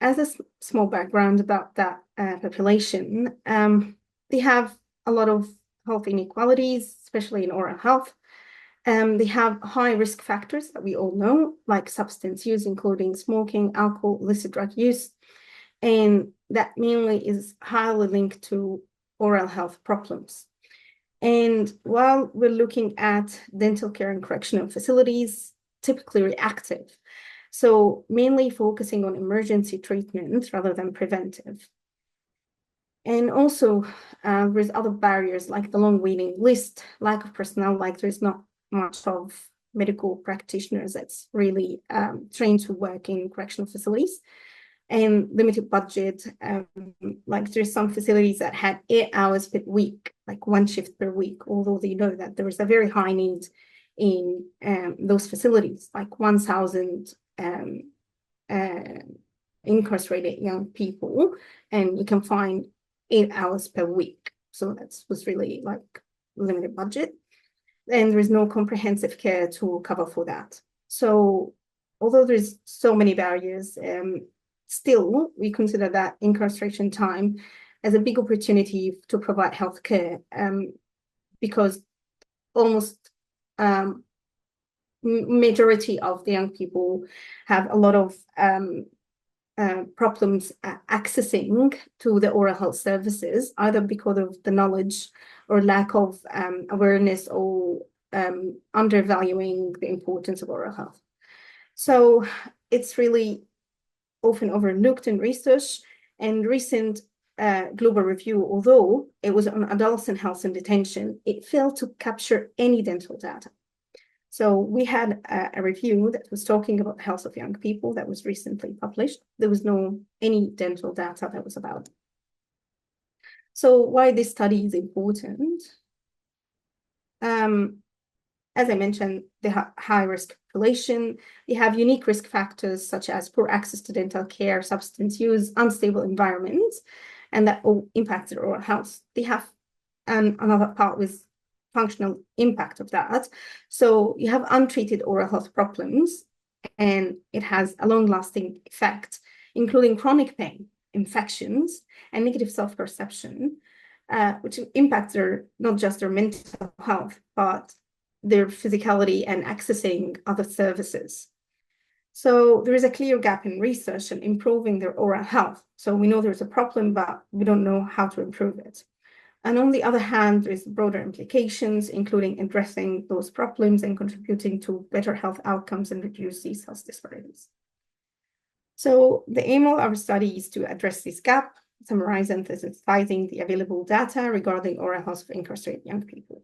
as a small background about that population, they have a lot of health inequalities, especially in oral health. They have high risk factors that we all know, like substance use, including smoking, alcohol, illicit drug use. And that mainly is highly linked to oral health problems. And while we're looking at dental care and correctional facilities, typically reactive, so mainly focusing on emergency treatment rather than preventive. And also, there's other barriers like the long waiting list, lack of personnel, like there's not much of medical practitioners that's really trained to work in correctional facilities, and limited budget. Like there's some facilities that had 8 hours per week, like one shift per week, although they know that there is a very high need in those facilities, like 1,000 incarcerated young people, and you can find 8 hours per week. So that was really like limited budget. And there is no comprehensive care to cover for that. So although there's so many barriers, still we consider that incarceration time as a big opportunity to provide healthcare, because almost majority of the young people have a lot of problems accessing to the oral health services, either because of the knowledge or lack of awareness, or undervaluing the importance of oral health. So it's really often overlooked in research, and recent global review, although it was on adolescent health and detention, it failed to capture any dental data. So we had a review that was talking about the health of young people that was recently published. There was no any dental data that was about. So why this study is important? As I mentioned, they have high risk population. They have unique risk factors such as poor access to dental care, substance use, unstable environments, and that all impacts their oral health. They have another part with functional impact of that. So you have untreated oral health problems, and it has a long-lasting effect, including chronic pain, infections, and negative self-perception, which impacts not just their mental health, but their physicality and accessing other services. So there is a clear gap in research and improving their oral health. So we know there's a problem, but we don't know how to improve it. And on the other hand, there's broader implications, including addressing those problems and contributing to better health outcomes and reduce these health disparities. So the aim of our study is to address this gap, summarize and synthesizing the available data regarding oral health of incarcerated young people.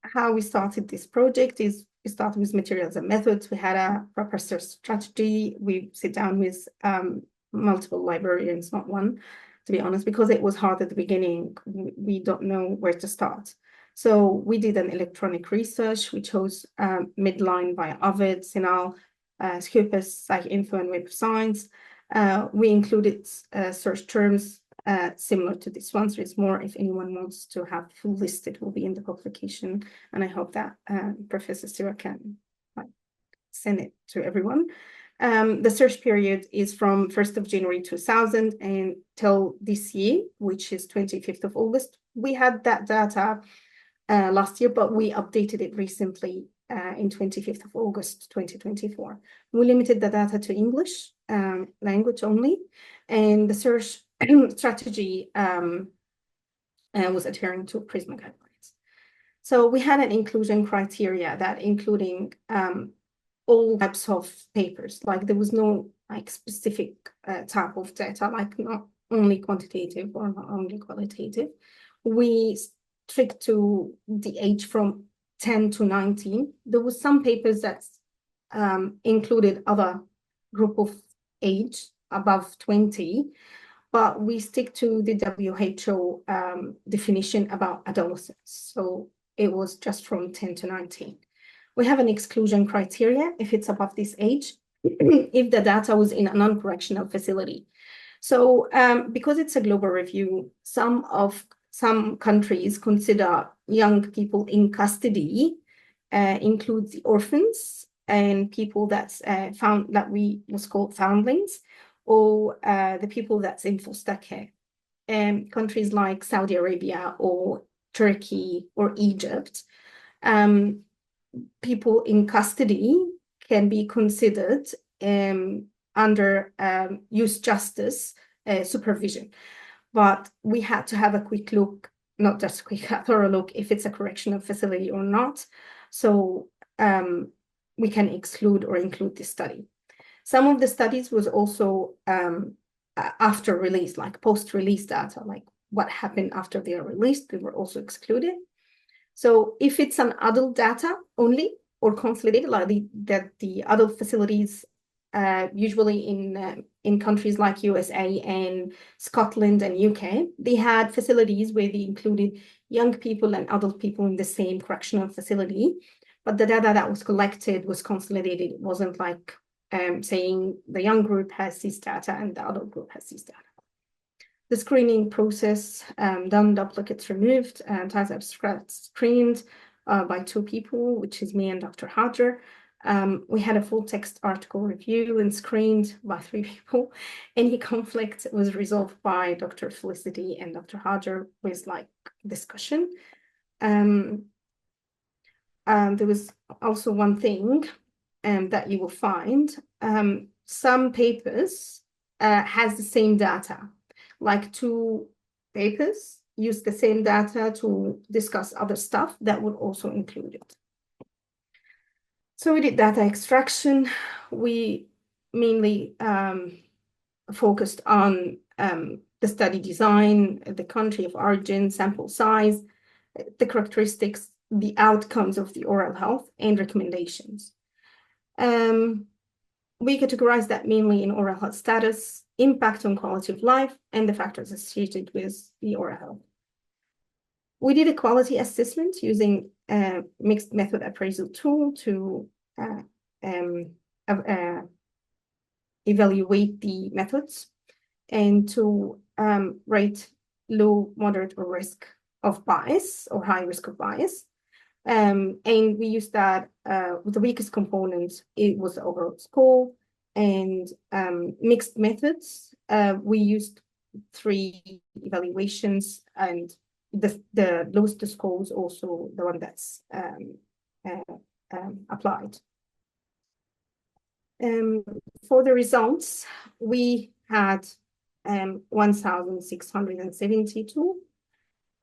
How we started this project is we started with materials and methods. We had a proper search strategy. We sit down with multiple librarians, not one, to be honest, because it was hard at the beginning. We don't know where to start. So we did an electronic research. We chose Midline by Ovid, Sinal, Scopus, PsycInfo, and Web of Science. We included search terms similar to this one. So there's more if anyone wants to have full list, it will be in the publication. And I hope that Professor Stuart can send it to everyone. The search period is from 1st of January 2000 until this year, which is 25th of August. We had that data last year, but we updated it recently in 25th of August 2024. We limited the data to English language only, and the search strategy was adhering to PRISMA guidelines. So we had an inclusion criteria that including all types of papers, like there was no like specific type of data, like not only quantitative or not only qualitative. We strict to the age from 10 to 19. There was some papers that included other group of age above 20, but we stick to the WHO definition about adolescents. So it was just from 10 to 19. We have an exclusion criteria if it's above this age, if the data was in a non-correctional facility. So because it's a global review, some countries consider young people in custody include the orphans and people that's found that was called foundlings, or the people that's in foster care. Countries like Saudi Arabia or Turkey or Egypt, people in custody can be considered under youth justice supervision. But we had to have a quick look, not just a quick, a thorough look, if it's a correctional facility or not. So we can exclude or include this study. Some of the studies was also after release, like post-release data, like what happened after they are released, we were also excluded. So if it's an adult data only or consolidated, like the adult facilities, usually in countries like USA and Scotland and UK, they had facilities where they included young people and adult people in the same correctional facility, but the data that was collected was consolidated. It wasn't like saying the young group has this data and the adult group has this data. The screening process, done, duplicates removed, times abstract screened by 2 people, which is me and Dr. Hajar. We had a full text article review and screened by 3 people. Any conflict was resolved by Dr. Felicity and Dr. Hajar with like discussion. There was also one thing that you will find. Some papers has the same data, like 2 papers use the same data to discuss other stuff that would also include it. So we did data extraction. We mainly focused on the study design, the country of origin, sample size, the characteristics, the outcomes of the oral health, and recommendations. We categorize that mainly in oral health status, impact on quality of life, and the factors associated with the oral health. We did a quality assessment using a mixed method appraisal tool to evaluate the methods and to rate low, moderate, or risk of bias or high risk of bias. And we used that with the weakest component, it was the overall score, and mixed methods. We used 3 evaluations, and the lowest the score was also the one that's applied. For the results, we had 1,672.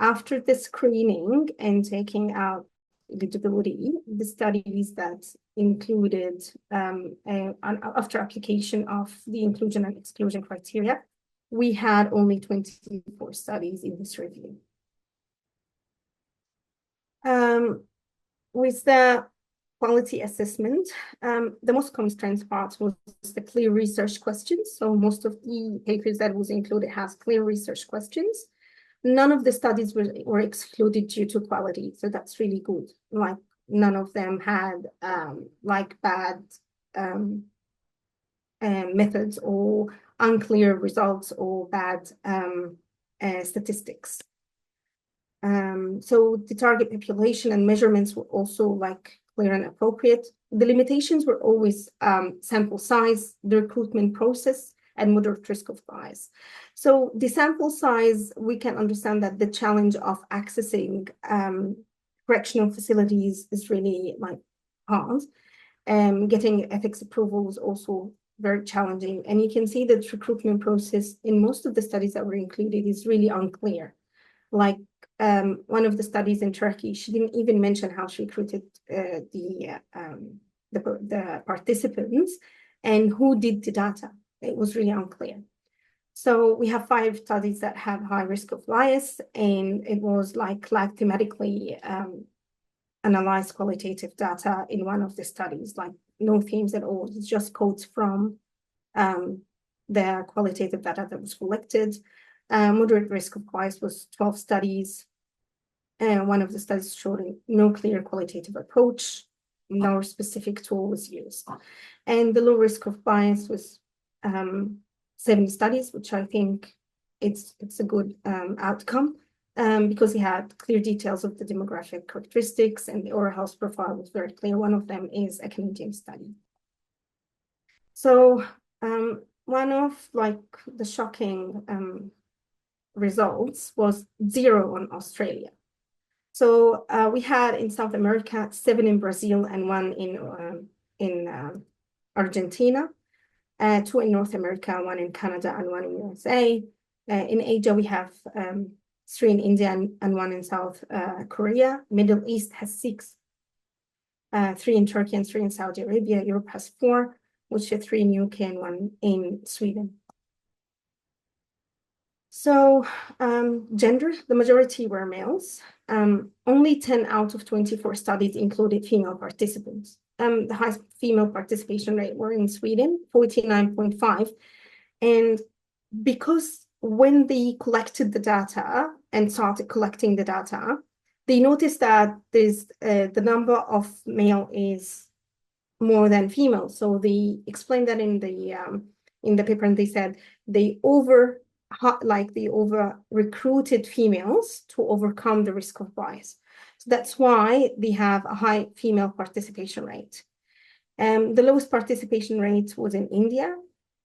After the screening and taking out eligibility, the studies that included after application of the inclusion and exclusion criteria, we had only 24 studies in this review. With the quality assessment, the most constrained part was the clear research questions. So most of the papers that was included has clear research questions. None of the studies were excluded due to quality, so that's really good. Like none of them had like bad methods or unclear results or bad statistics. So the target population and measurements were also like clear and appropriate. The limitations were always sample size, the recruitment process, and moderate risk of bias. So the sample size, we can understand that the challenge of accessing correctional facilities is really like hard. Getting ethics approval is also very challenging. And you can see that recruitment process in most of the studies that were included is really unclear. Like one of the studies in Turkey, she didn't even mention how she recruited the participants and who did the data. It was really unclear. So we have 5 studies that have high risk of bias, and it was like thematically analyzed qualitative data in one of the studies, like no themes at all. It's just quotes from the qualitative data that was collected. Moderate risk of bias was 12 studies. One of the studies showed no clear qualitative approach, no specific tool was used. And the low risk of bias was 7 studies, which I think it's a good outcome. because he had clear details of the demographic characteristics, and the oral health profile was very clear. One of them is a Canadian study. So one of the shocking results was 0 on Australia. So we had in South America 7 in Brazil and 1 in Argentina, 2 in North America, 1 in Canada and 1 in USA. In Asia, we have 3 in India and 1 in South Korea. Middle East has 6, 3 in Turkey and 3 in Saudi Arabia. Europe has 4, which are 3 in UK and 1 in Sweden. So gender, the majority were males. Only 10 out of 24 studies included female participants. The highest female participation rate were in Sweden, 49.5. And because when they collected the data and started collecting the data, they noticed that the number of male is more than female. So they explained that in the paper, and they said they over recruited females to overcome the risk of bias. So that's why they have a high female participation rate. The lowest participation rate was in India.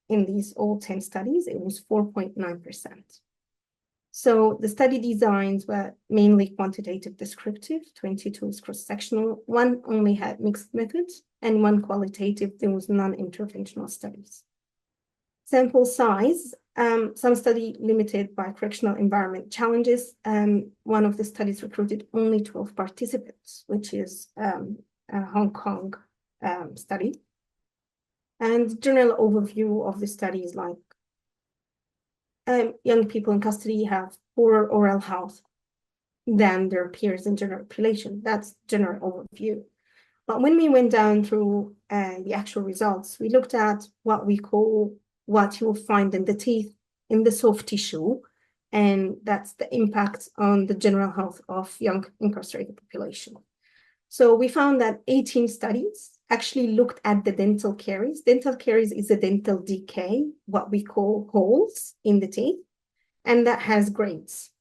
In these all 10 studies, it was 4.9%. So the study designs were mainly quantitative descriptive, 22 is cross-sectional, 1 only had mixed methods, and 1 qualitative, there was non-interventional studies. Sample size, some study limited by correctional environment challenges. One of the studies recruited only 12 participants, which is a Hong Kong study. And general overview of the study is like young people in custody have poorer oral health than their peers in general population. That's general overview. But when we went down through the actual results, we looked at what we call what you will find in the teeth, in the soft tissue, and that's the impact on the general health of young incarcerated population. So we found that 18 studies actually looked at the dental caries. Dental caries is a dental decay, what we call holes in the teeth, and that has grades.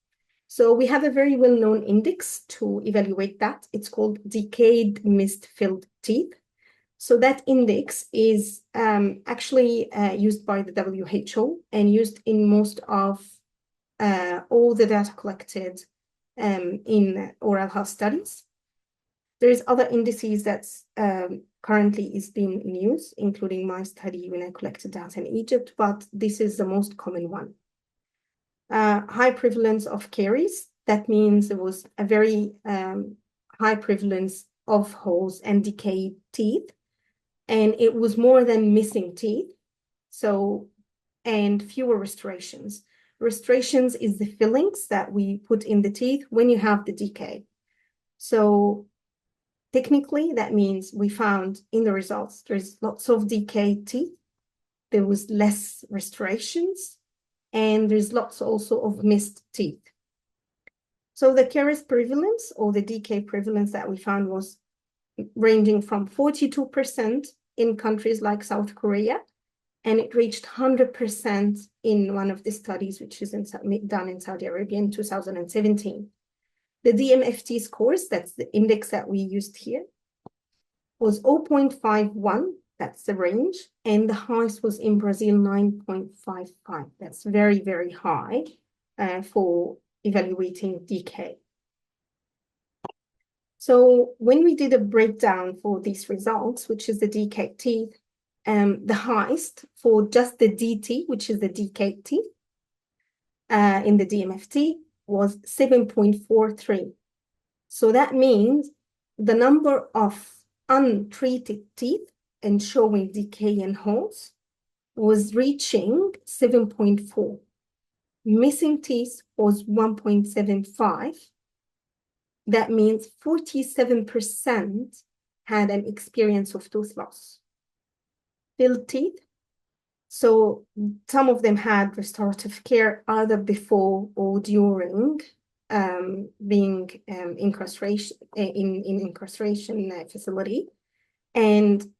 So we have a very well-known index to evaluate that. It's called decayed mist-filled teeth. So that index is actually used by the WHO and used in most of all the data collected in oral health studies. There's other indices that's currently is being in use, including my study when I collected data in Egypt, but this is the most common one. High prevalence of caries, that means there was a very high prevalence of holes and decayed teeth, and it was more than missing teeth, and fewer restorations. Restorations is the fillings that we put in the teeth when you have the decay. So technically, that means we found in the results, there's lots of decayed teeth, there was less restorations, and there's lots also of missed teeth. So the caries prevalence or the decay prevalence that we found was ranging from 42% in countries like South Korea, and it reached 100% in one of the studies, which is done in Saudi Arabia in 2017. The DMFT scores, that's the index that we used here, was 0.51, that's the range, and the highest was in Brazil, 9.55. That's very, very high for evaluating decay. So when we did a breakdown for these results, which is the decayed teeth, the highest for just the DT, which is the decayed teeth, in the DMFT, was 7.43. So that means the number of untreated teeth and showing decay and holes was reaching 7.4. Missing teeth was 1.75. That means 47% had an experience of tooth loss. Filled teeth, so some of them had restorative care either before or during being incarceration in incarceration facility, and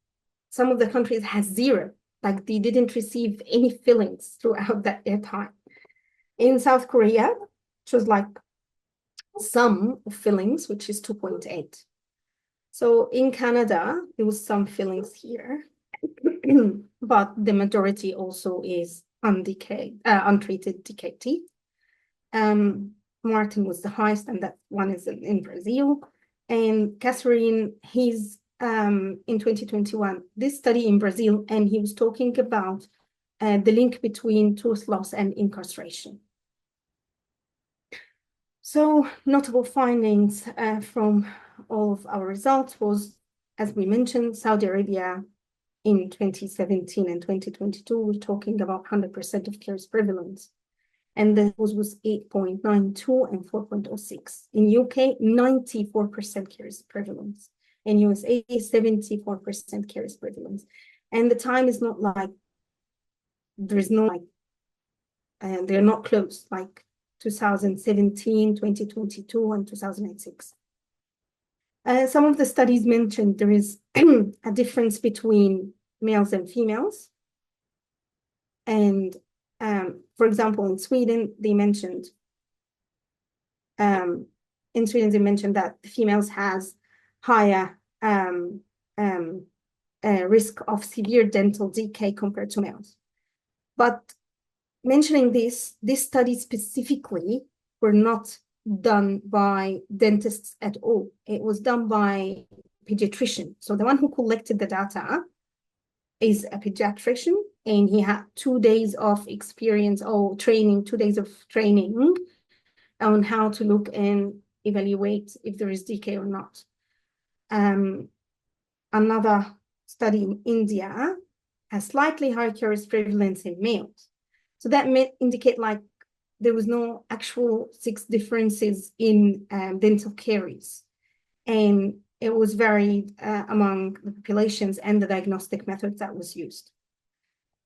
some of the countries had 0, like they didn't receive any fillings throughout that time. In South Korea, which was like some fillings, which is 2.8. So in Canada, there was some fillings here, but the majority also is untreated decayed teeth. Martin was the highest, and that one is in Brazil. And Catherine, he's in 2021, this study in Brazil, and he was talking about the link between tooth loss and incarceration. So notable findings from all of our results was, as we mentioned, Saudi Arabia in 2017 and 2022, we're talking about 100% of caries prevalence. And the was 8.92 and 4.06. In UK, 94% caries prevalence. In USA, 74% caries prevalence. And the time is not like, there is no like, and they're not close, like 2017, 2022, and 2006. Some of the studies mentioned there is a difference between males and females. And for example, in Sweden, they mentioned that females has higher risk of severe dental decay compared to males. But mentioning this study specifically were not done by dentists at all. It was done by pediatrician. So the one who collected the data is a pediatrician, and he had 2 days of experience or training, 2 days of training on how to look and evaluate if there is decay or not. Another study in India has slightly higher caries prevalence in males. So that may indicate like there was no actual 6 differences in dental caries. And it was varied among the populations and the diagnostic methods that was used.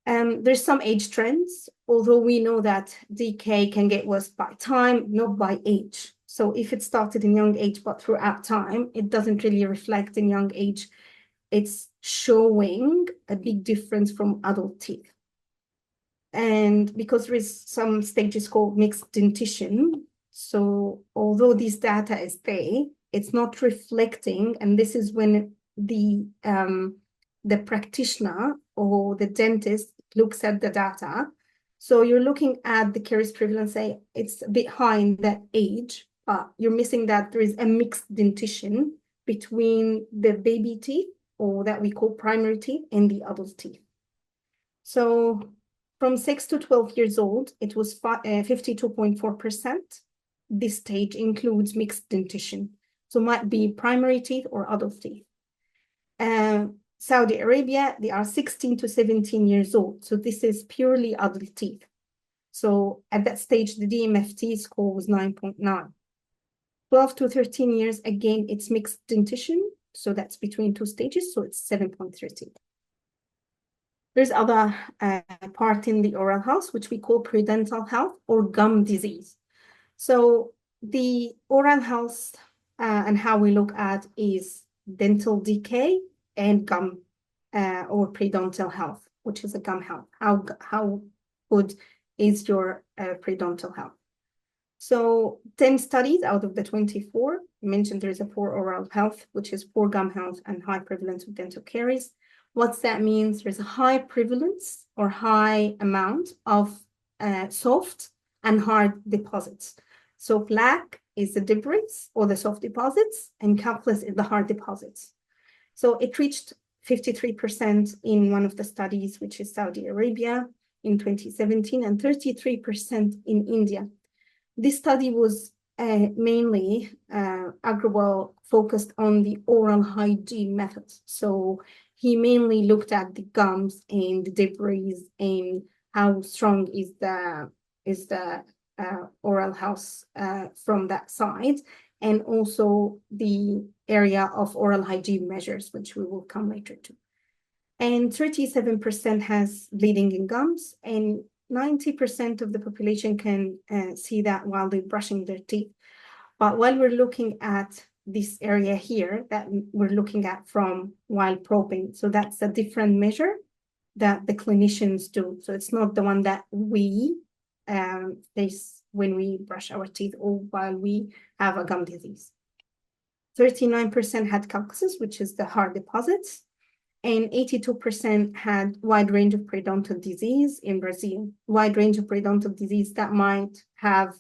There's some age trends, although we know that decay can get worse by time, not by age. So if it started in young age, but throughout time, it doesn't really reflect in young age. It's showing a big difference from adult teeth. And because there is some stages called mixed dentition, so although this data is there, it's not reflecting, and this is when the practitioner or the dentist looks at the data. So you're looking at the caries prevalence, say it's a bit high in that age, but you're missing that there is a mixed dentition between the baby teeth, or that we call primary teeth, and the adult teeth. So from 6 to 12 years old, it was 52.4%. This stage includes mixed dentition. So might be primary teeth or adult teeth. Saudi Arabia, they are 16 to 17 years old. So this is purely adult teeth. So at that stage, the DMFT score was 9.9. 12 to 13 years, again, it's mixed dentition. So that's between 2 stages. So it's 7.13. There's other part in the oral health, which we call predental health or gum disease. So the oral health and how we look at is dental decay and gum or periodontal health, which is a gum health. How good is your periodontal health? So 10 studies out of the 24 mentioned there is a poor oral health, which is poor gum health and high prevalence of dental caries. What that means, there's a high prevalence or high amount of soft and hard deposits. So black is the debris or the soft deposits, and calculus is the hard deposits. So it reached 53% in one of the studies, which is Saudi Arabia in 2017, and 33% in India. This study was mainly Agrawal focused on the oral hygiene methods. So he mainly looked at the gums and the debris and how strong is the oral health from that side, and also the area of oral hygiene measures, which we will come later to. And 37% has bleeding in gums, and 90% of the population can see that while they're brushing their teeth. But while we're looking at this area here, that we're looking at from while probing, so that's a different measure that the clinicians do. So it's not the one that we when we brush our teeth or while we have a gum disease. 39% had calcuses, which is the hard deposits, and 82% had wide range of periodontal disease in Brazil. Wide range of periodontal disease that might have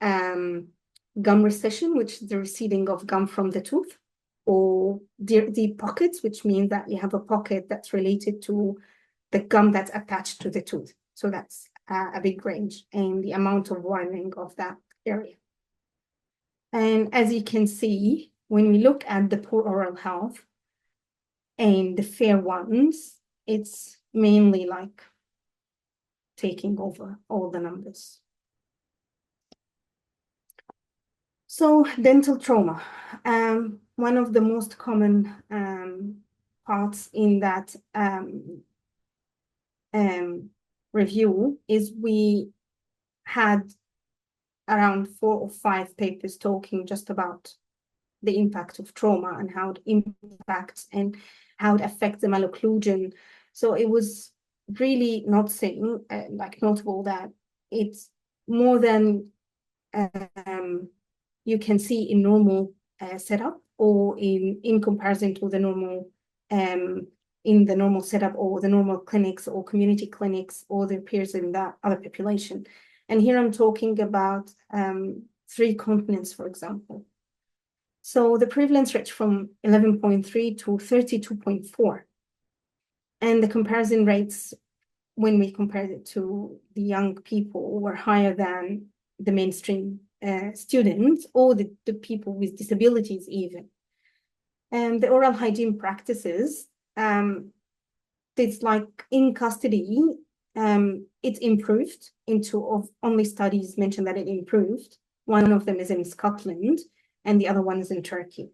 gum recession, which is the receding of gum from the tooth, or deep pockets, which means that you have a pocket that's related to the gum that's attached to the tooth. So that's a big range, and the amount of widening of that area. And as you can see, when we look at the poor oral health and the fair ones, it's mainly like taking over all the numbers. So dental trauma, one of the most common parts in that review is we had around 4 or 5 papers talking just about the impact of trauma and how it impacts and how it affects the malocclusion. So it was really not saying like notable that it's more than you can see in normal setup or in comparison to the normal in the normal setup or the normal clinics or community clinics or their peers in that other population. And here I'm talking about 3 continents, for example. So the prevalence rate from 11.3 to 32.4. And the comparison rates, when we compared it to the young people, were higher than the mainstream students or the people with disabilities even. And the oral hygiene practices, it's like in custody, it improved of only studies mentioned that it improved. One of them is in Scotland and the other one is in Turkey.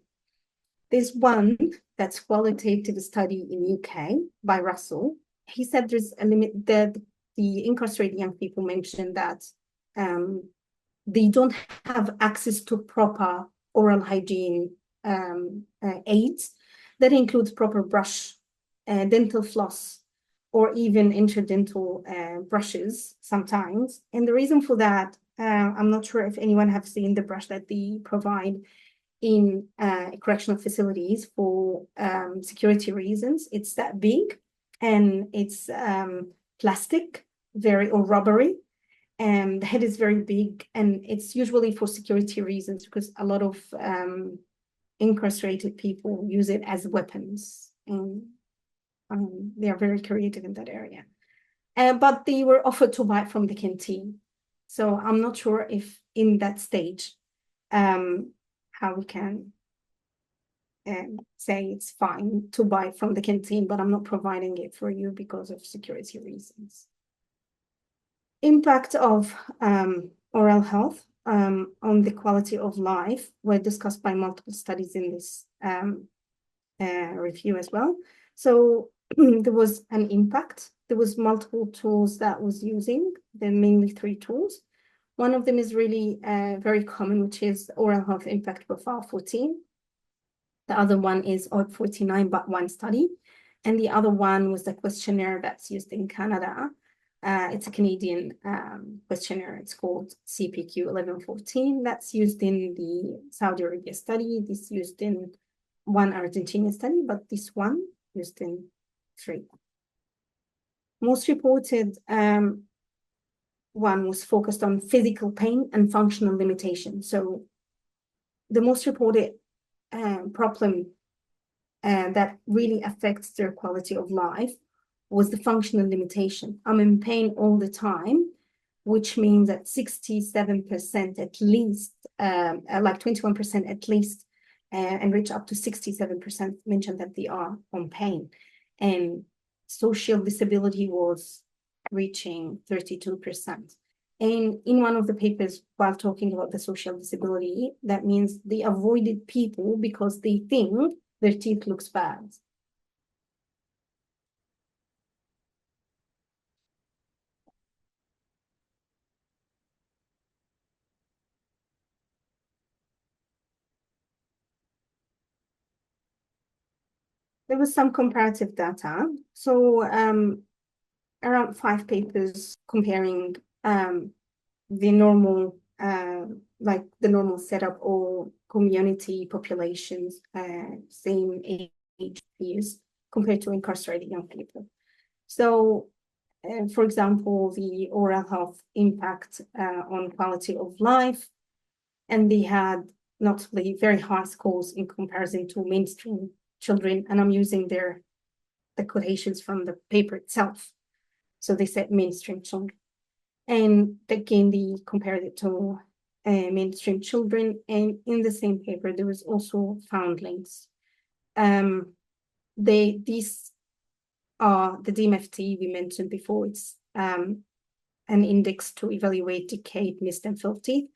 There's one that's qualitative study in UK by Russell. He said there's a limit that the incarcerated young people mentioned that they don't have access to proper oral hygiene aids. That includes proper brush, dental floss, or even interdental brushes sometimes. And the reason for that, I'm not sure if anyone have seen the brush that they provide in correctional facilities for security reasons. It's that big and it's plastic, or rubbery. And the head is very big, and it's usually for security reasons because a lot of incarcerated people use it as weapons, and they are very creative in that area. But they were offered to buy from the canteen. So I'm not sure if in that stage, how we can say it's fine to buy from the canteen, but I'm not providing it for you because of security reasons. Impact of oral health on the quality of life were discussed by multiple studies in this review as well. So there was an impact. There was multiple tools that was using. There are mainly 3 tools. One of them is really very common, which is Oral Health Impact Profile 14. The other one is OIP 49, but one study. And the other one was the questionnaire that's used in Canada. It's a Canadian questionnaire. It's called CPQ 1114. That's used in the Saudi Arabia study. This used in one Argentinian study, but this one used in 3. Most reported one was focused on physical pain and functional limitation. So the most reported problem that really affects their quality of life was the functional limitation. I'm in pain all the time, which means that 67% at least, like 21% at least, and reach up to 67% mentioned that they are on pain. And social disability was reaching 32%. And in one of the papers, while talking about the social disability, that means they avoided people because they think their teeth looks bad. There was some comparative data. So around 5 papers comparing the normal, like the normal setup or community populations, same age years compared to incarcerated young people. So, for example, the oral health impact on quality of life, and they had notably very high scores in comparison to mainstream children, and I'm using the quotations from the paper itself. So they said mainstream children. And again, they compared it to mainstream children. And in the same paper, there was also foundlings. These are the DMFT we mentioned before. It's an index to evaluate decayed, missed, and filled teeth.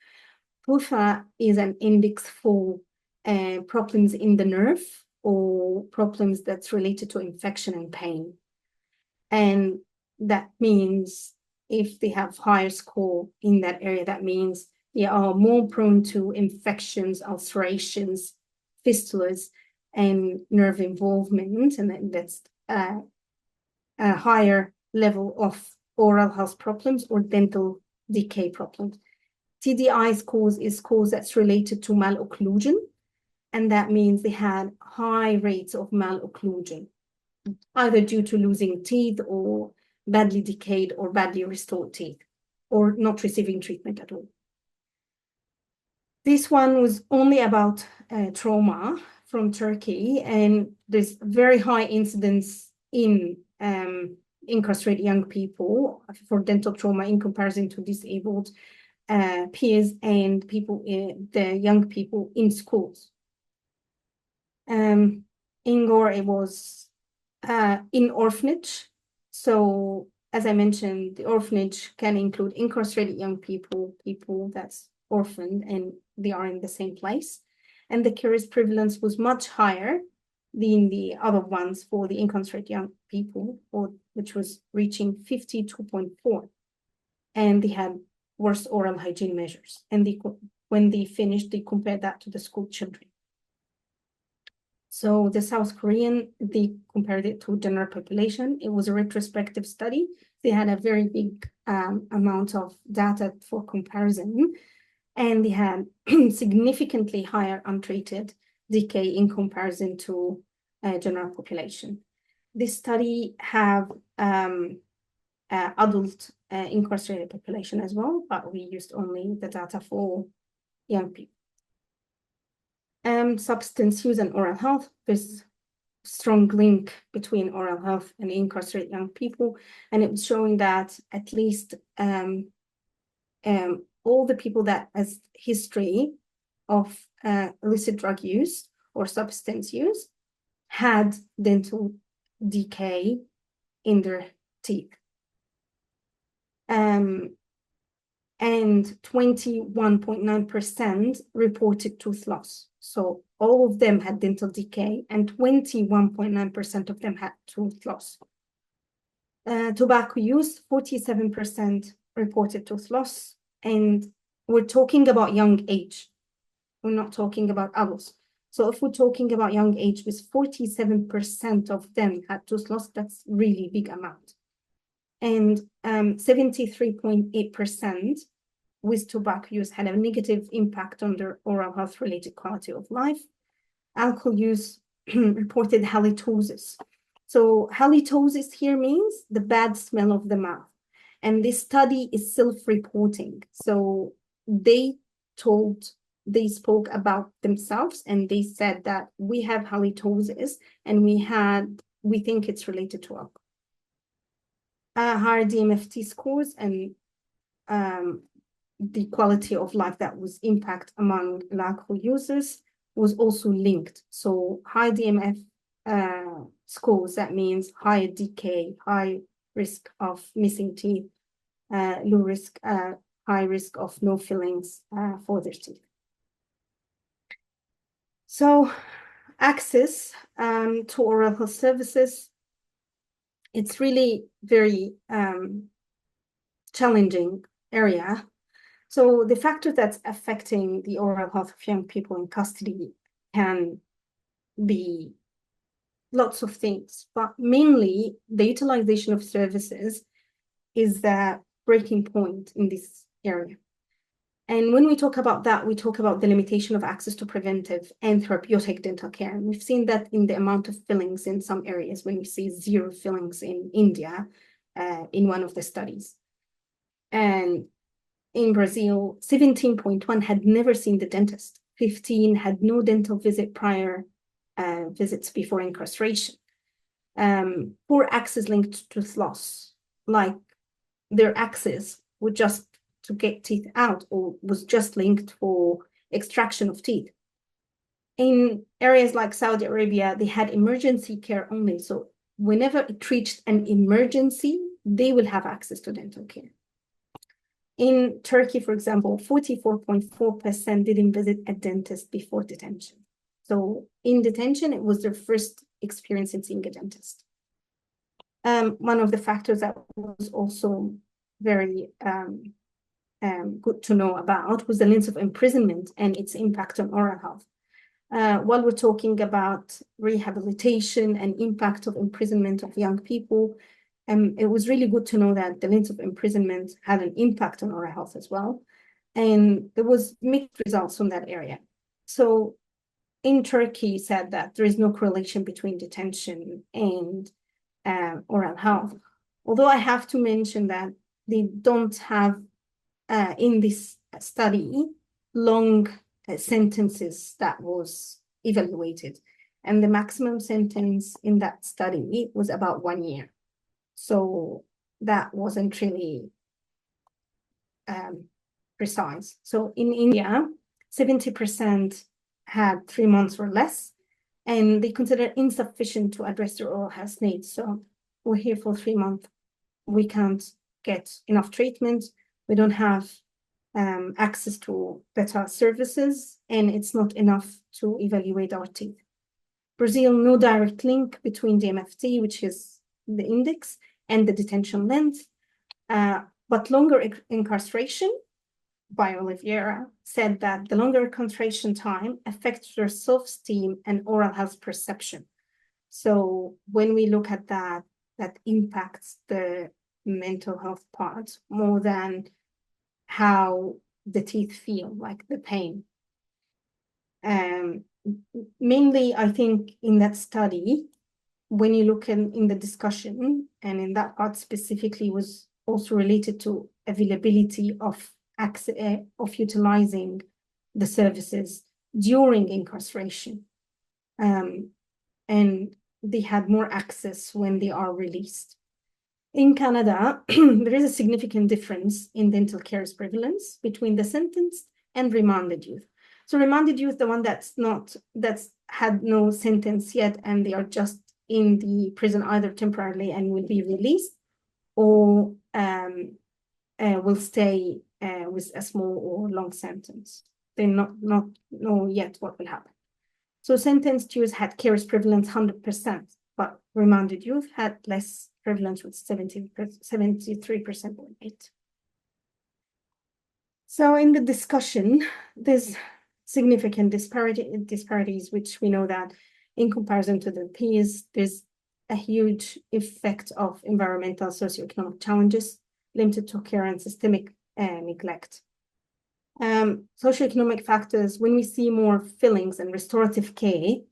PUFA is an index for problems in the nerve or problems that's related to infection and pain. And that means if they have higher score in that area, that means they are more prone to infections, ulcerations, fistulas, and nerve involvement. And that's a higher level of oral health problems or dental decay problems. TDI scores is scores that's related to malocclusion, and that means they had high rates of malocclusion, either due to losing teeth or badly decayed or badly restored teeth, or not receiving treatment at all. This one was only about trauma from Turkey, and there's very high incidence in incarcerated young people for dental trauma in comparison to disabled peers and people, the young people in schools. In Gore, it was in orphanage. So as I mentioned, the orphanage can include incarcerated young people, people that's orphaned and they are in the same place. And the case prevalence was much higher than the other ones for the incarcerated young people, which was reaching 52.4. And they had worse oral hygiene measures. And when they finished, they compared that to the school children. So the South Korean, they compared it to general population. It was a retrospective study. They had a very big amount of data for comparison, and they had significantly higher untreated decay in comparison to general population. This study have adult incarcerated population as well, but we used only the data for young people. Substance use and oral health. There's strong link between oral health and incarcerated young people, and it was showing that at least all the people that has history of illicit drug use or substance use had dental decay in their teeth. And 21.9% reported tooth loss. So all of them had dental decay, and 21.9% of them had tooth loss. Tobacco use, 47% reported tooth loss, and we're talking about young age. We're not talking about adults. So if we're talking about young age, with 47% of them had tooth loss, that's really big amount. And 73.8% with tobacco use had a negative impact on their oral health related quality of life. Alcohol use reported halitosis. So halitosis here means the bad smell of the mouth. And this study is self-reporting. So they spoke about themselves and they said that we have halitosis and we think it's related to alcohol. Higher DMFT scores and the quality of life that was impact among alcohol users was also linked. So high DMF scores, that means higher decay, high risk of missing teeth, low risk, high risk of no fillings for their teeth. So access to oral health services, it's really very challenging area. So the factor that's affecting the oral health of young people in custody can be lots of things, but mainly the utilization of services is the breaking point in this area. And when we talk about that, we talk about the limitation of access to preventive and therapeutic dental care. And we've seen that in the amount of fillings in some areas, when we see 0 fillings in India in one of the studies. And in Brazil, 17.1 had never seen the dentist. 15 had no dental visit prior visits before incarceration. Poor access linked to tooth loss, like their access would just to get teeth out or was just linked for extraction of teeth. In areas like Saudi Arabia, they had emergency care only. So whenever it reached an emergency, they will have access to dental care. In Turkey, for example, 44.4% didn't visit a dentist before detention. So in detention, it was their first experience in seeing a dentist. One of the factors that was also very good to know about was the length of imprisonment and its impact on oral health. While we're talking about rehabilitation and impact of imprisonment of young people, it was really good to know that the length of imprisonment had an impact on oral health as well. And there was mixed results from that area. So in Turkey said that there is no correlation between detention and oral health. Although I have to mention that they don't have in this study long sentences that was evaluated. And the maximum sentence in that study was about 1 year. So that wasn't really precise. So in India, 70% had 3 months or less, and they consider insufficient to address their oral health needs. So we're here for 3 months. We can't get enough treatment. We don't have access to better services, and it's not enough to evaluate our teeth. Brazil, no direct link between the MFT, which is the index, and the detention length, but longer incarceration by Oliveira said that the longer incarceration time affects their self-esteem and oral health perception. So when we look at that, that impacts the mental health part more than how the teeth feel, like the pain. Mainly, I think in that study, when you look in the discussion, and in that part specifically was also related to availability of access, of utilizing the services during incarceration. And they had more access when they are released. In Canada, there is a significant difference in dental care's prevalence between the sentenced and remanded youth. So remanded youth, the one that's had no sentence yet, and they are just in the prison either temporarily and will be released, or will stay with a small or long sentence. They not know yet what will happen. So sentenced youth had care's prevalence 100%, but remanded youth had less prevalence with 73.8%. So in the discussion, there's significant disparities, which we know that in comparison to the peers, there's a huge effect of environmental socioeconomic challenges, limited to care and systemic neglect. Socioeconomic factors, when we see more fillings and restorative care,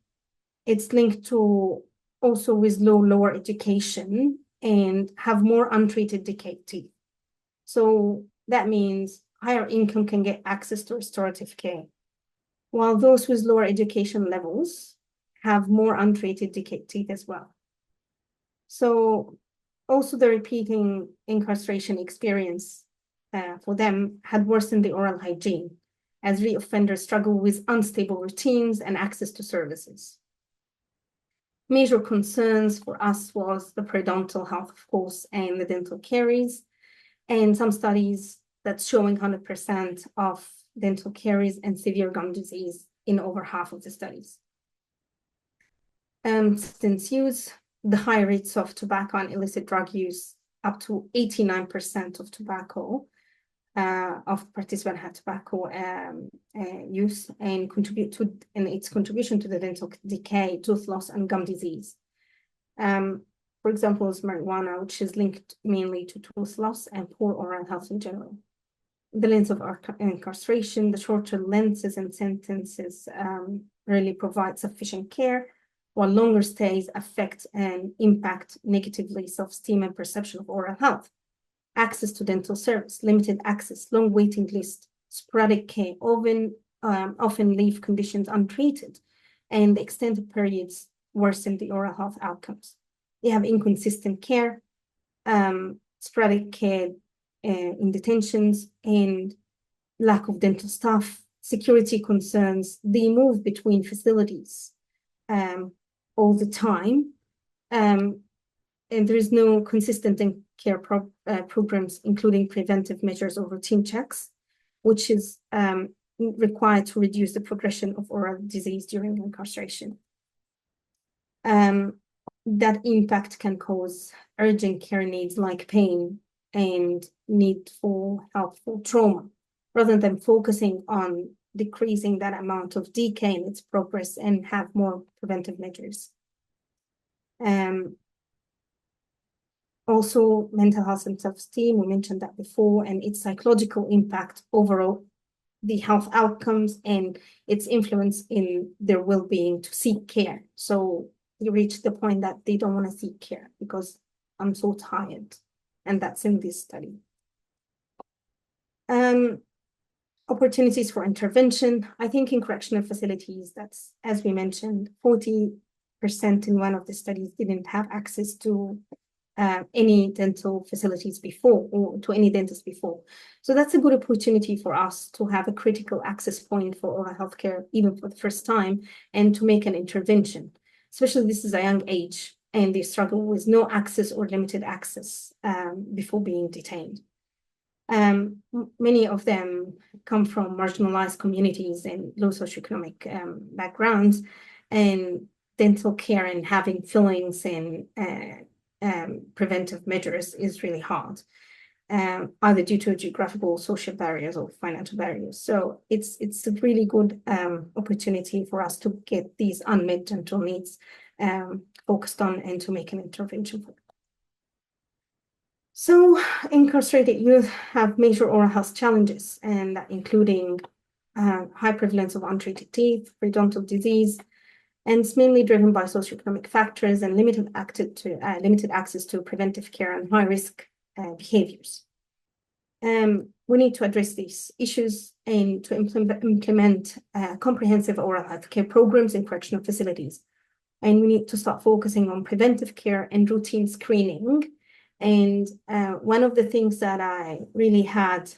it's linked to also with lower education and have more untreated decayed teeth. So that means higher income can get access to restorative care, while those with lower education levels have more untreated decayed teeth as well. So also the repeating incarceration experience for them had worsened the oral hygiene, as reoffenders struggle with unstable routines and access to services. Major concerns for us was the periodontal health, of course, and the dental caries, and some studies that's showing 100% of dental caries and severe gum disease in over half of the studies. Substance use, the high rates of tobacco and illicit drug use, up to 89% of tobacco, of participants had tobacco use, and its contribution to the dental decay, tooth loss, and gum disease. For example, is marijuana, which is linked mainly to tooth loss and poor oral health in general. the length of incarceration, the shorter lengths and sentences really provide sufficient care, while longer stays affect and impact negatively self-esteem and perception of oral health. Access to dental service, limited access, long waiting list, sporadic care, often leave conditions untreated, and the extended periods worsen the oral health outcomes. They have inconsistent care, sporadic care in detentions, and lack of dental staff, security concerns. They move between facilities all the time, and there is no consistent care programs, including preventive measures or routine checks, which is required to reduce the progression of oral disease during incarceration. That impact can cause urgent care needs like pain and need for help for trauma, rather than focusing on decreasing that amount of decay in its progress and have more preventive measures. Also, mental health and self-esteem, we mentioned that before, and its psychological impact overall, the health outcomes and its influence in their well-being to seek care. So you reach the point that they don't want to seek care because I'm so tired. And that's in this study. Opportunities for intervention. I think in correctional facilities, that's, as we mentioned, 40% in one of the studies didn't have access to any dental facilities before, or to any dentist before. So that's a good opportunity for us to have a critical access point for oral health care, even for the first time, and to make an intervention. Especially this is a young age, and they struggle with no access or limited access before being detained. Many of them come from marginalized communities and low socioeconomic backgrounds, and dental care and having fillings and preventive measures is really hard, either due to geographical, social barriers or financial barriers. So it's a really good opportunity for us to get these unmet dental needs focused on and to make an intervention for them. So incarcerated youth have major oral health challenges, and that including high prevalence of untreated teeth, periodontal disease, and it's mainly driven by socioeconomic factors and limited access to preventive care and high-risk behaviors. We need to address these issues and to implement comprehensive oral health care programs in correctional facilities. And we need to start focusing on preventive care and routine screening. And one of the things that I really had,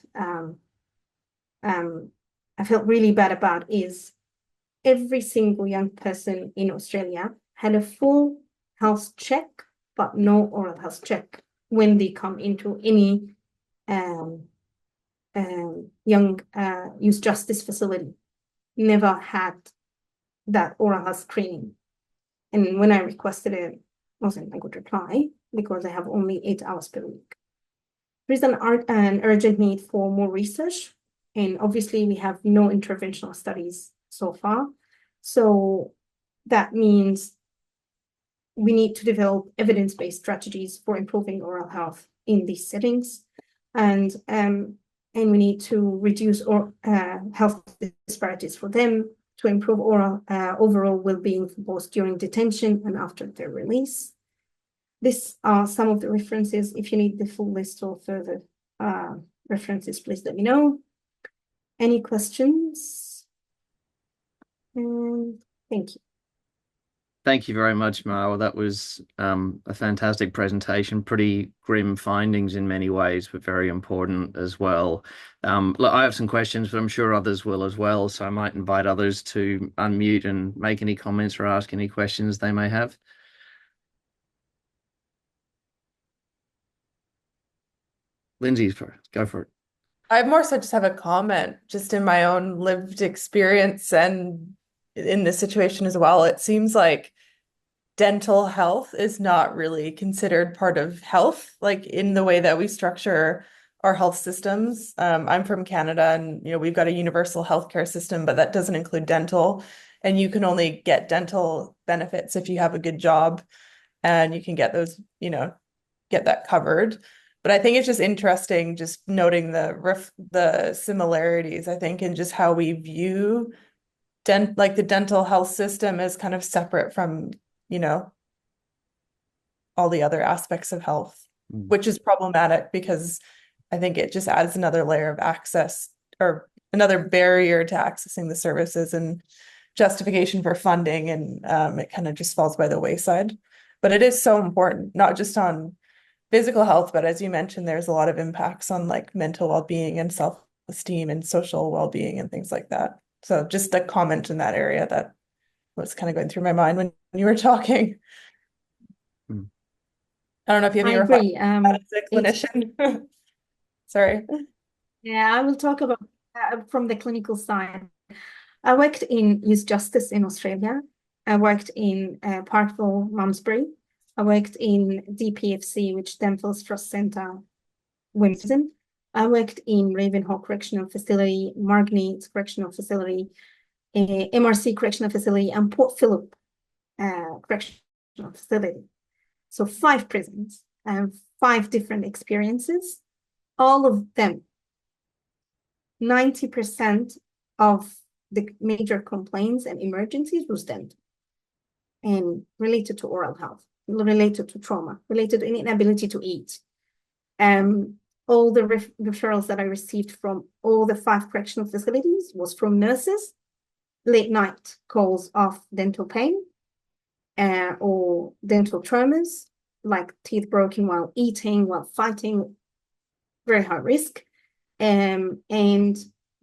I felt really bad about is every single young person in Australia had a full health check, but no oral health check when they come into any young youth justice facility. Never had that oral health screening. And when I requested it, wasn't a good reply because I have only 8 hours per week. There is an urgent need for more research, and obviously we have no interventional studies so far. So that means we need to develop evidence-based strategies for improving oral health in these settings, and we need to reduce health disparities for them, to improve overall well-being for both during detention and after their release. These are some of the references. If you need the full list or further references, please let me know. Any questions? Thank you. Thank you very much, Marwa. That was a fantastic presentation. Pretty grim findings in many ways, but very important as well. Look, I have some questions, but I'm sure others will as well. So I might invite others to unmute and make any comments or ask any questions they may have. Lindsay, go for it. I more so just have a comment, just in my own lived experience and in this situation as well. It seems like dental health is not really considered part of health, like in the way that we structure our health systems. I'm from Canada, and we've got a universal healthcare system, but that doesn't include dental. And you can only get dental benefits if you have a good job, and you can get those, get that covered. But I think it's just interesting just noting the similarities, I think, in just how we view the dental health system as kind of separate from, you know, all the other aspects of health, which is problematic because I think it just adds another layer of access or another barrier to accessing the services and justification for funding, and it kind of just falls by the wayside. But it is so important, not just on physical health, but as you mentioned, there's a lot of impacts on like mental well-being and self-esteem and social well-being and things like that. So just a comment in that area that was kind of going through my mind when you were talking. Mm. I don't know if you have I any agree. reflections as a clinician. Sorry. Yeah, I will talk about from the clinical side. I worked in youth justice in Australia. I worked in Parkville, Malmesbury. I worked in DPFC, which Denfield's Trust Centre, Women's Prison. I worked in Ravenhall Correctional Facility, Margate Correctional Facility, MRC Correctional Facility, and Port Phillip Correctional Facility. So 5 prisons and 5 different experiences. All of them, 90% of the major complaints and emergencies was dental and related to oral health, related to trauma, related to inability to eat. All the referrals that I received from all the 5 correctional facilities was from nurses, late night calls of dental pain or dental traumas, like teeth broken while eating, while fighting, very high risk. And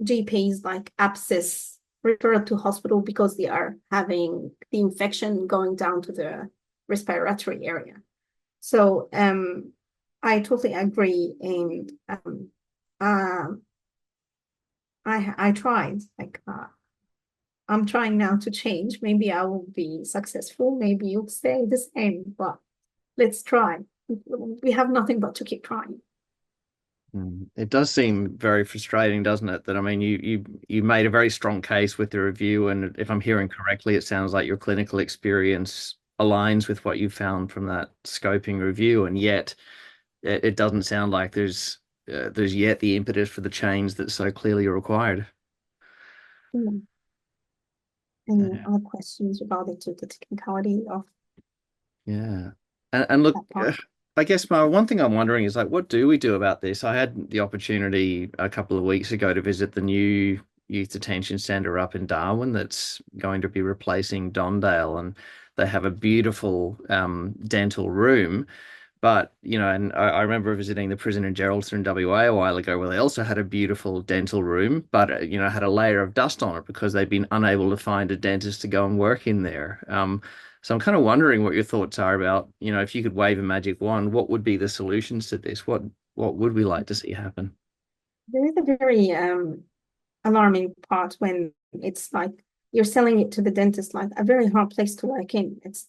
GPs like abscess referred to hospital because they are having the infection going down to the respiratory area. So I totally agree, and I tried. Like I'm trying now to change. Maybe I will be successful. Maybe you'll stay the same, but let's try. We have nothing but to keep trying. It does seem very frustrating, doesn't it? That I mean, you made a very strong case with the review, and if I'm hearing correctly, it sounds like your clinical experience aligns with what you found from that scoping review, and yet it doesn't sound like there's yet the impetus for the change that's so clearly required. Any other questions regarding to the technicality of Yeah. And look, that part? I guess my one thing I'm wondering is like, what do we do about this? I had the opportunity a couple of weeks ago to visit the new youth detention centre up in Darwin that's going to be replacing Dondale, and they have a beautiful dental room. But, you know, and I remember visiting the prison in Geraldton in WA a while ago where they also had a beautiful dental room, but, you know, had a layer of dust on it because they'd been unable to find a dentist to go and work in there. So I'm kind of wondering what your thoughts are about, you know, if you could wave a magic wand, what would be the solutions to this? What would we like to see happen? There is a very alarming part when it's like you're selling it to the dentist like a very hard place to work in. It's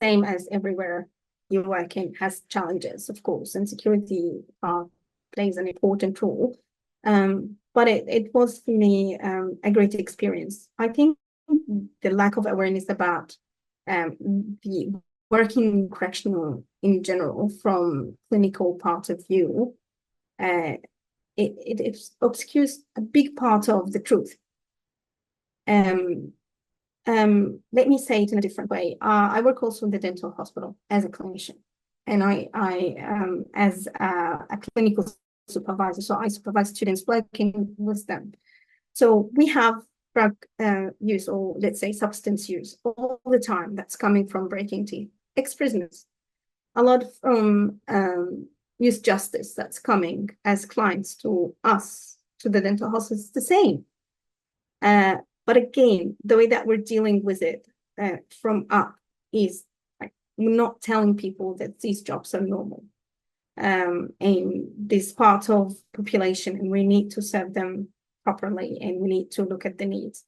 same as everywhere you work in, has challenges, of course, and security plays an important role. But it was for me a great experience. I think the lack of awareness about the working correctional in general from clinical point of view, it obscures a big part of the truth. Let me say it in a different way. I work also in the dental hospital as a clinician, and I as a clinical supervisor, so I supervise students working with them. So we have drug use, or let's say substance use, all the time that's coming from breaking teeth, ex-prisoners, a lot from youth justice that's coming as clients to us, to the dental hospital. It's the same. But again, the way that we're dealing with it from up is like we're not telling people that these jobs are normal. And this part of population, and we need to serve them properly, and we need to look at the needs.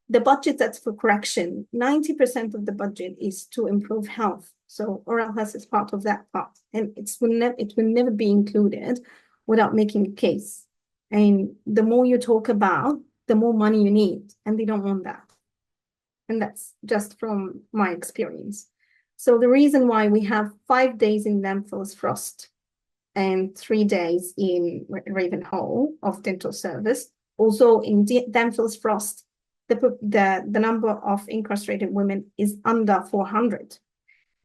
The budget that's for correction, 90% of the budget is to improve health. So oral health is part of that part, and it will never be included without making a case. And the more you talk about, the more money you need, and they don't want that. And that's just from my experience. So the reason why we have 5 days in Denfield's Frost and 3 days in Ravenhall of dental service. Also in Danville's Frost, the number of incarcerated women is under 400,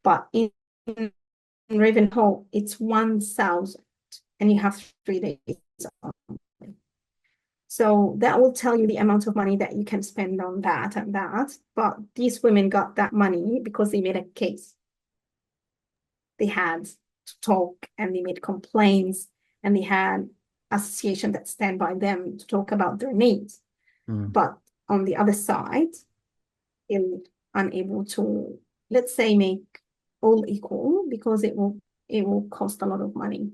but in Ravenhall it's 1,000, and you have 3 days. So that will tell you the amount of money that you can spend on that and that. But these women got that money because they made a case. They had to talk, and they made complaints, and they had association that stand by them to talk about their needs. But on the other side, they're unable to, let's say, make all equal, because it will cost a lot of money.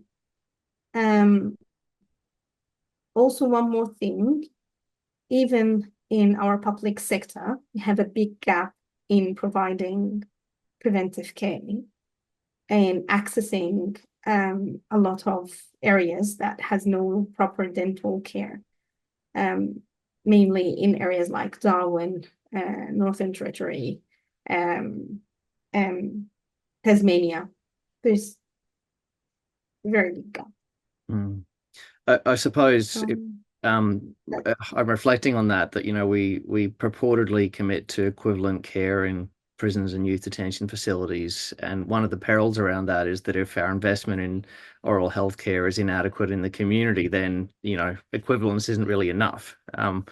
Also, one more thing, even in our public sector, we have a big gap in providing preventive care and accessing a lot of areas that has no proper dental care, mainly in areas like Darwin, Northern Territory, Tasmania. There's a very big gap. I suppose I'm reflecting on that, you know, we purportedly commit to equivalent care in prisons and youth detention facilities, and one of the perils around that is that if our investment in oral health care is inadequate in the community, then, you know, equivalence isn't really enough. And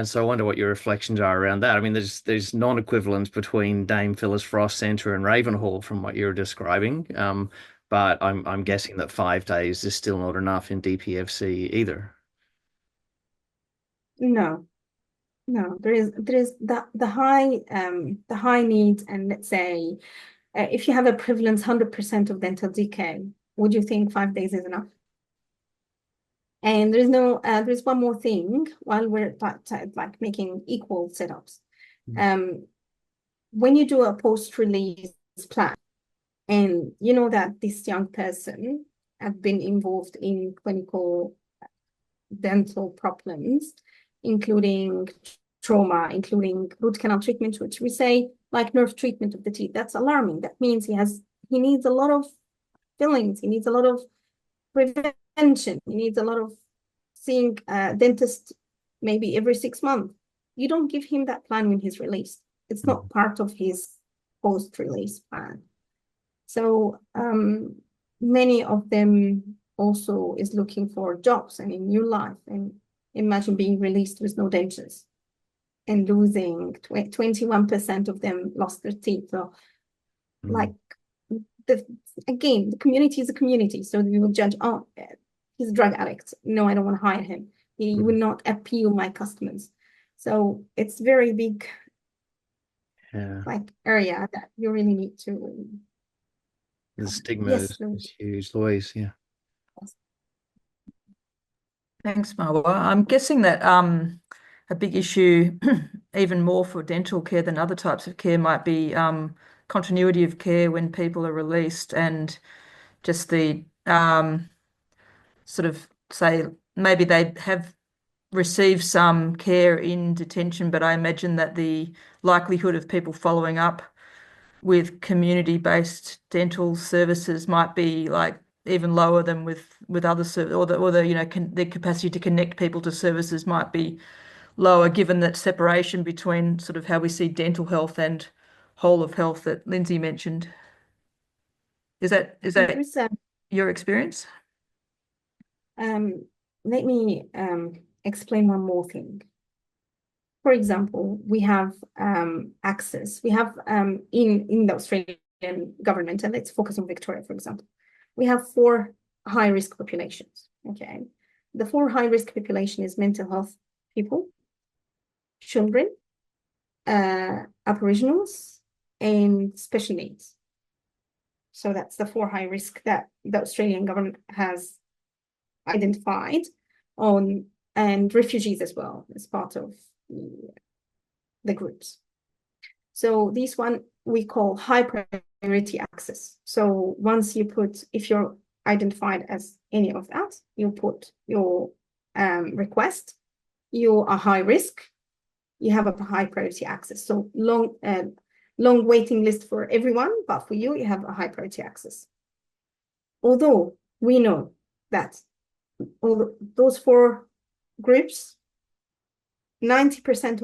so I wonder what your reflections are around that. I mean, there's non-equivalence between Dame Phyllis Frost Centre and Ravenhall from what you're describing. But I'm guessing that 5 days is still not enough in DPFC either. No, there is the high needs, and let's say if you have a prevalence 100% of dental decay, would you think 5 days is enough? And there's one more thing while we're like making equal setups. When you do a post-release plan, and you know that this young person have been involved in clinical dental problems, including trauma, including root canal treatment, which we say like nerve treatment of the teeth. That's alarming. That means he needs a lot of fillings. He needs a lot of prevention. He needs a lot of seeing a dentist maybe every 6 months. You don't give him that plan when he's released. It's not part of his post-release plan. So many of them also is looking for jobs and a new life. And imagine being released with no dentures and losing 21% of them lost their teeth. So like again, the community is a community. So we will judge, oh, he's a drug addict. No, I don't want to hire him. He will not appeal my customers. So it's very big like area that you really need to. The stigma is huge, Louise. Yeah. Thanks, Marwa. I'm guessing that a big issue, even more for dental care than other types of care, might be continuity of care when people are released, and just the sort of say maybe they have received some care in detention, but I imagine that the likelihood of people following up with community-based dental services might be like even lower than with other services, or the you know the capacity to connect people to services might be lower, given that separation between sort of how we see dental health and whole of health that Lindsay mentioned. Is that your experience? Let me explain one more thing. For example, we have access. We have in the Australian government, and let's focus on Victoria, for example. We have 4 high-risk populations, okay? The 4 high-risk population is mental health people, children, Aboriginals, and special needs. So that's the 4 high risk that the Australian government has identified on, and refugees as well as part of the groups. So this one we call high priority access. So once you put, if you're identified as any of that, you put your request, you are high risk, you have a high priority access. So long waiting list for everyone, but for you, you have a high priority access. Although we know that all those four groups, 90%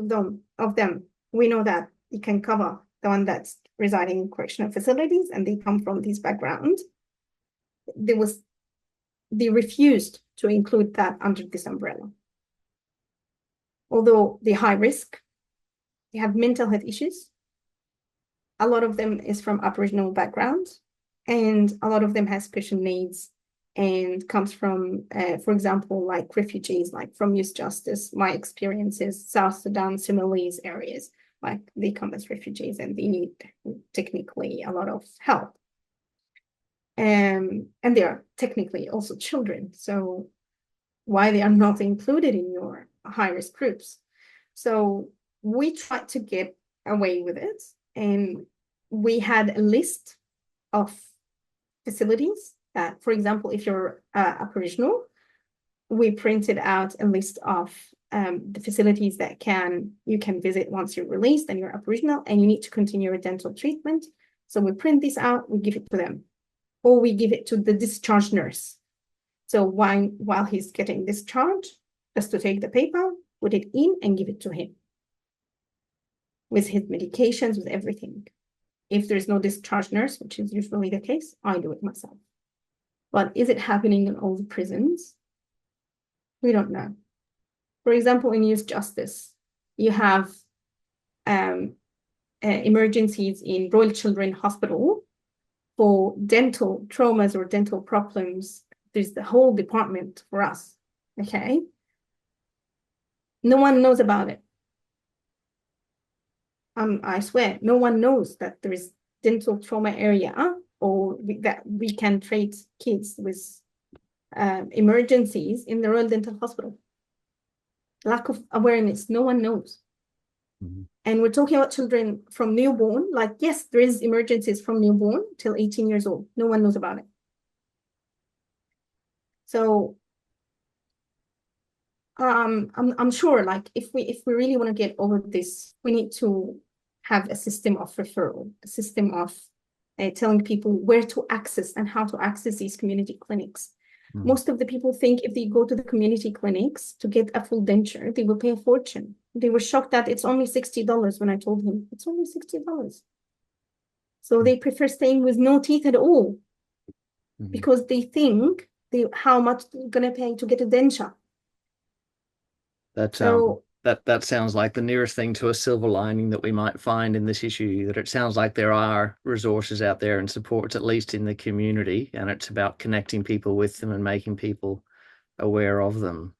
of them, we know that it can cover the one that's residing in correctional facilities and they come from these backgrounds. They refused to include that under this umbrella. Although they're high risk, they have mental health issues. A lot of them is from Aboriginal backgrounds, and a lot of them has special needs and comes from, for example, like refugees, like from youth justice. My experience is South Sudan, Somalis areas, like they come as refugees and they need technically a lot of help. And they are technically also children. So why they are not included in your high-risk groups? So we tried to get away with it. And we had a list of facilities that, for example, if you're Aboriginal, we printed out a list of the facilities that you can visit once you're released and you're Aboriginal and you need to continue your dental treatment. So we print this out, we give it to them, or we give it to the discharge nurse. So while he's getting discharged, just to take the paper, put it in and give it to him with his medications, with everything. If there's no discharge nurse, which is usually the case, I do it myself. But is it happening in all the prisons? We don't know. For example, in youth justice, you have emergencies in Royal Children's Hospital for dental traumas or dental problems. There's the whole department for us, okay? No one knows about it. I swear, no one knows that there is dental trauma area or that we can treat kids with emergencies in the Royal Dental Hospital. Lack of awareness, no one knows. Mhm. And we're talking about children from newborn, like, yes, there is emergencies from newborn till 18 years old. No one knows about it. So I'm sure, like, if we really want to get over this, we need to have a system of referral, a system of telling people where to access and how to access these community clinics. Mm. Most of the people think if they go to the community clinics to get a full denture, they will pay a fortune. They were shocked that it's only $60 when I told him it's only $60. So they prefer staying with no teeth at all because they think how much they're gonna pay to get a denture. That So that sounds like the nearest thing to a silver lining that we might find in this issue, that it sounds like there are resources out there and supports, at least in the community, and it's about connecting people with them and making people aware of them.